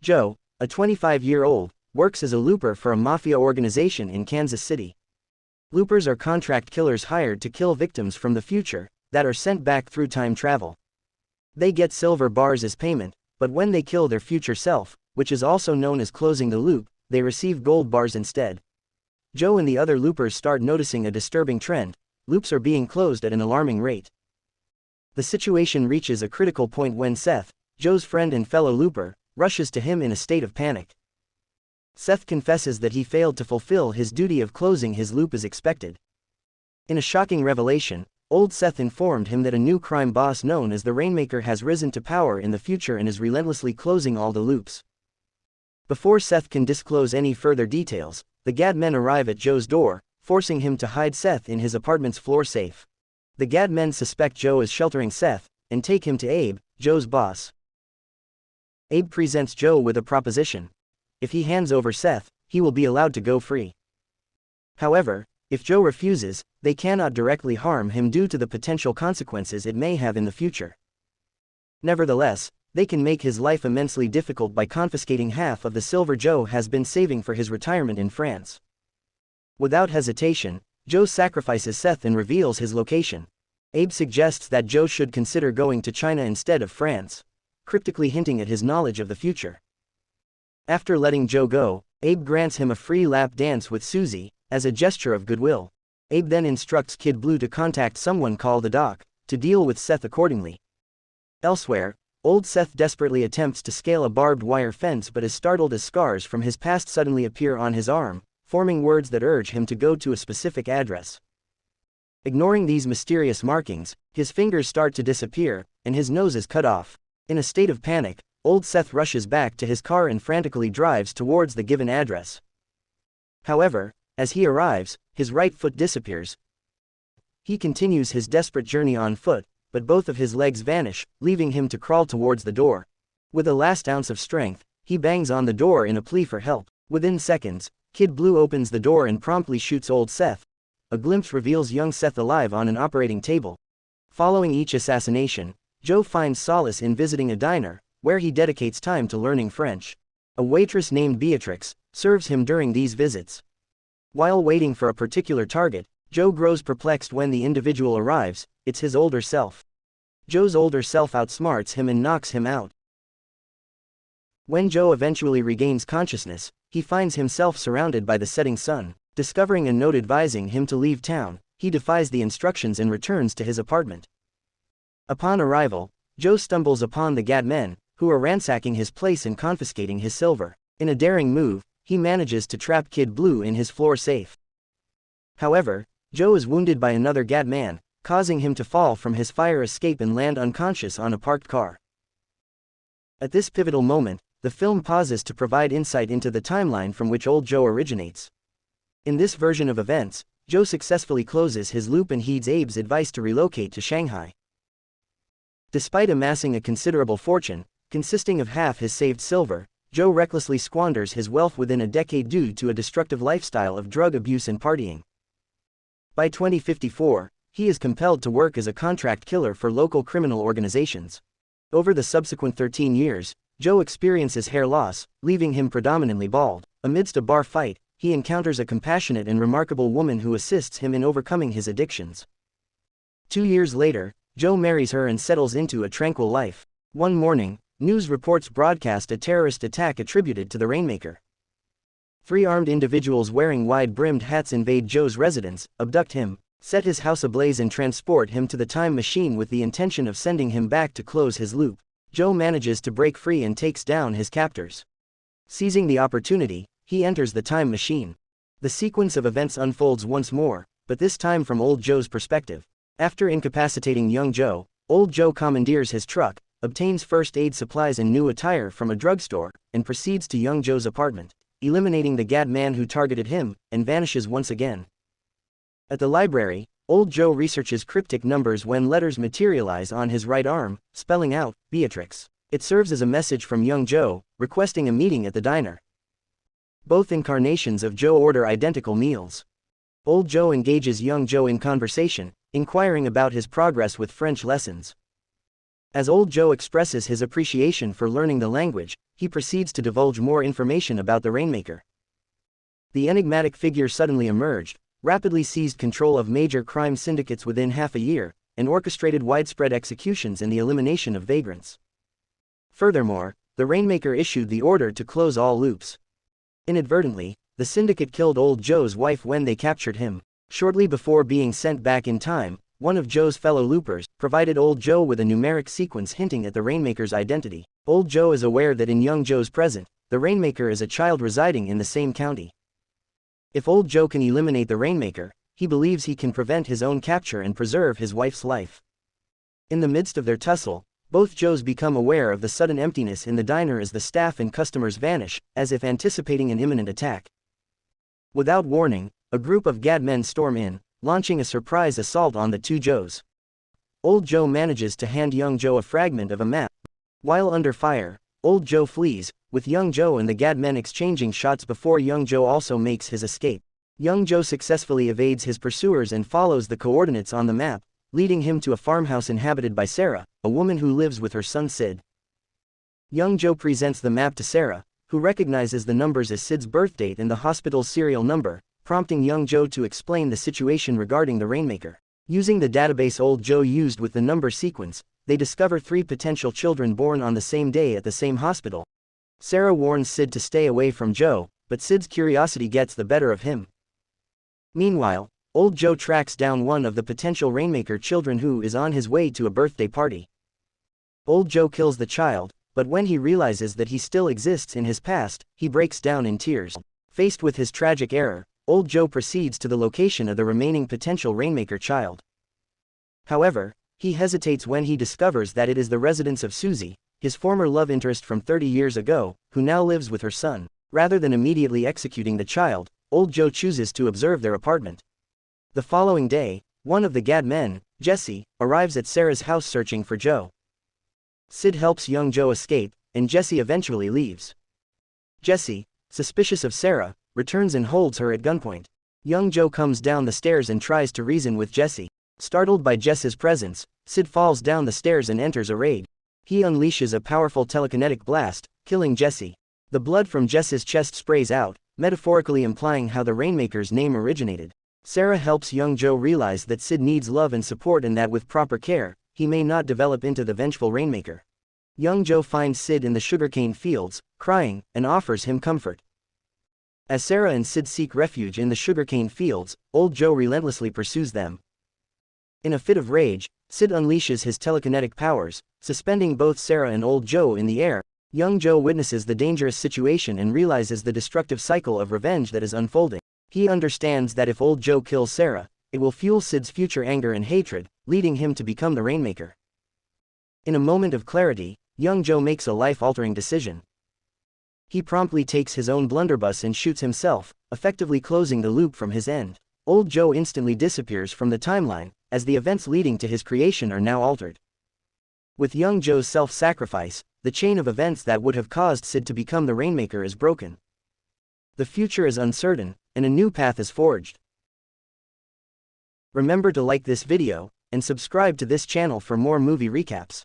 Joe, a 25-year-old, works as a looper for a mafia organization in Kansas City. Loopers are contract killers hired to kill victims from the future that are sent back through time travel. They get silver bars as payment, but when they kill their future self, which is also known as closing the loop, they receive gold bars instead. Joe and the other loopers start noticing a disturbing trend: loops are being closed at an alarming rate. The situation reaches a critical point when Seth, Joe's friend and fellow looper, rushes to him in a state of panic. Seth confesses that he failed to fulfill his duty of closing his loop as expected. In a shocking revelation, old Seth informed him that a new crime boss known as the Rainmaker has risen to power in the future and is relentlessly closing all the loops. Before Seth can disclose any further details, the Gad men arrive at Joe's door, forcing him to hide Seth in his apartment's floor safe. The Gad men suspect Joe is sheltering Seth, and take him to Abe, Joe's boss. Abe presents Joe with a proposition. If he hands over Seth, he will be allowed to go free. However, if Joe refuses, they cannot directly harm him due to the potential consequences it may have in the future. Nevertheless, they can make his life immensely difficult by confiscating half of the silver Joe has been saving for his retirement in France. Without hesitation, Joe sacrifices Seth and reveals his location. Abe suggests that Joe should consider going to China instead of France, cryptically hinting at his knowledge of the future. After letting Joe go, Abe grants him a free lap dance with Susie, as a gesture of goodwill. Abe then instructs Kid Blue to contact someone called the Doc, to deal with Seth accordingly. Elsewhere, old Seth desperately attempts to scale a barbed wire fence but is startled as scars from his past suddenly appear on his arm, forming words that urge him to go to a specific address. Ignoring these mysterious markings, his fingers start to disappear, and his nose is cut off. In a state of panic, old Seth rushes back to his car and frantically drives towards the given address. However, as he arrives, his right foot disappears. He continues his desperate journey on foot, but both of his legs vanish, leaving him to crawl towards the door. With a last ounce of strength, he bangs on the door in a plea for help. Within seconds, Kid Blue opens the door and promptly shoots old Seth. A glimpse reveals young Seth alive on an operating table. Following each assassination, Joe finds solace in visiting a diner, where he dedicates time to learning French. A waitress named Beatrix serves him during these visits. While waiting for a particular target, Joe grows perplexed when the individual arrives. It's his older self. Joe's older self outsmarts him and knocks him out. When Joe eventually regains consciousness, he finds himself surrounded by the setting sun. Discovering a note advising him to leave town, he defies the instructions and returns to his apartment. Upon arrival, Joe stumbles upon the Gad men, who are ransacking his place and confiscating his silver. In a daring move, he manages to trap Kid Blue in his floor safe. However, Joe is wounded by another Gad man, causing him to fall from his fire escape and land unconscious on a parked car. At this pivotal moment, the film pauses to provide insight into the timeline from which old Joe originates. In this version of events, Joe successfully closes his loop and heeds Abe's advice to relocate to Shanghai. Despite amassing a considerable fortune, consisting of half his saved silver, Joe recklessly squanders his wealth within a decade due to a destructive lifestyle of drug abuse and partying. By 2054, he is compelled to work as a contract killer for local criminal organizations. Over the subsequent 13 years, Joe experiences hair loss, leaving him predominantly bald. Amidst a bar fight, he encounters a compassionate and remarkable woman who assists him in overcoming his addictions. 2 years later, Joe marries her and settles into a tranquil life. One morning, news reports broadcast a terrorist attack attributed to the Rainmaker. 3 armed individuals wearing wide-brimmed hats invade Joe's residence, abduct him, set his house ablaze and transport him to the time machine with the intention of sending him back to close his loop. Joe manages to break free and takes down his captors. Seizing the opportunity, he enters the time machine. The sequence of events unfolds once more, but this time from old Joe's perspective. After incapacitating young Joe, old Joe commandeers his truck, obtains first aid supplies and new attire from a drugstore, and proceeds to young Joe's apartment, eliminating the Gad man who targeted him, and vanishes once again. At the library, old Joe researches cryptic numbers when letters materialize on his right arm, spelling out, Beatrix. It serves as a message from young Joe, requesting a meeting at the diner. Both incarnations of Joe order identical meals. Old Joe engages young Joe in conversation, inquiring about his progress with French lessons. As old Joe expresses his appreciation for learning the language, he proceeds to divulge more information about the Rainmaker. The enigmatic figure suddenly emerged, rapidly seized control of major crime syndicates within half a year, and orchestrated widespread executions and the elimination of vagrants. Furthermore, the Rainmaker issued the order to close all loops. Inadvertently, the syndicate killed old Joe's wife when they captured him. Shortly before being sent back in time, one of Joe's fellow loopers provided old Joe with a numeric sequence hinting at the Rainmaker's identity. Old Joe is aware that in young Joe's present, the Rainmaker is a child residing in the same county. If old Joe can eliminate the Rainmaker, he believes he can prevent his own capture and preserve his wife's life. In the midst of their tussle, both Joes become aware of the sudden emptiness in the diner as the staff and customers vanish, as if anticipating an imminent attack. Without warning, a group of Gad men storm in, launching a surprise assault on the two Joes. Old Joe manages to hand young Joe a fragment of a map. While under fire, old Joe flees, with young Joe and the Gad men exchanging shots before young Joe also makes his escape. Young Joe successfully evades his pursuers and follows the coordinates on the map, leading him to a farmhouse inhabited by Sarah, a woman who lives with her son Sid. Young Joe presents the map to Sarah, who recognizes the numbers as Sid's birthdate and the hospital's serial number, prompting young Joe to explain the situation regarding the Rainmaker. Using the database old Joe used with the number sequence, they discover 3 potential children born on the same day at the same hospital. Sarah warns Sid to stay away from Joe, but Sid's curiosity gets the better of him. Meanwhile, old Joe tracks down one of the potential Rainmaker children who is on his way to a birthday party. Old Joe kills the child, but when he realizes that he still exists in his past, he breaks down in tears. Faced with his tragic error, old Joe proceeds to the location of the remaining potential Rainmaker child. However, he hesitates when he discovers that it is the residence of Susie, his former love interest from 30 years ago, who now lives with her son. Rather than immediately executing the child, old Joe chooses to observe their apartment. The following day, one of the Gad men, Jesse, arrives at Sarah's house searching for Joe. Sid helps young Joe escape, and Jesse eventually leaves. Jesse, suspicious of Sarah, returns and holds her at gunpoint. Young Joe comes down the stairs and tries to reason with Jesse. Startled by Jesse's presence, Sid falls down the stairs and enters a raid. He unleashes a powerful telekinetic blast, killing Jesse. The blood from Jesse's chest sprays out, metaphorically implying how the Rainmaker's name originated. Sarah helps young Joe realize that Sid needs love and support and that with proper care, he may not develop into the vengeful Rainmaker. Young Joe finds Sid in the sugarcane fields, crying, and offers him comfort. As Sarah and Sid seek refuge in the sugarcane fields, old Joe relentlessly pursues them. In a fit of rage, Sid unleashes his telekinetic powers, suspending both Sarah and old Joe in the air. Young Joe witnesses the dangerous situation and realizes the destructive cycle of revenge that is unfolding. He understands that if old Joe kills Sarah, it will fuel Sid's future anger and hatred, leading him to become the Rainmaker. In a moment of clarity, young Joe makes a life-altering decision. He promptly takes his own blunderbuss and shoots himself, effectively closing the loop from his end. Old Joe instantly disappears from the timeline, as the events leading to his creation are now altered. With young Joe's self-sacrifice, the chain of events that would have caused Sid to become the Rainmaker is broken. The future is uncertain, and a new path is forged. Remember to like this video, and subscribe to this channel for more movie recaps.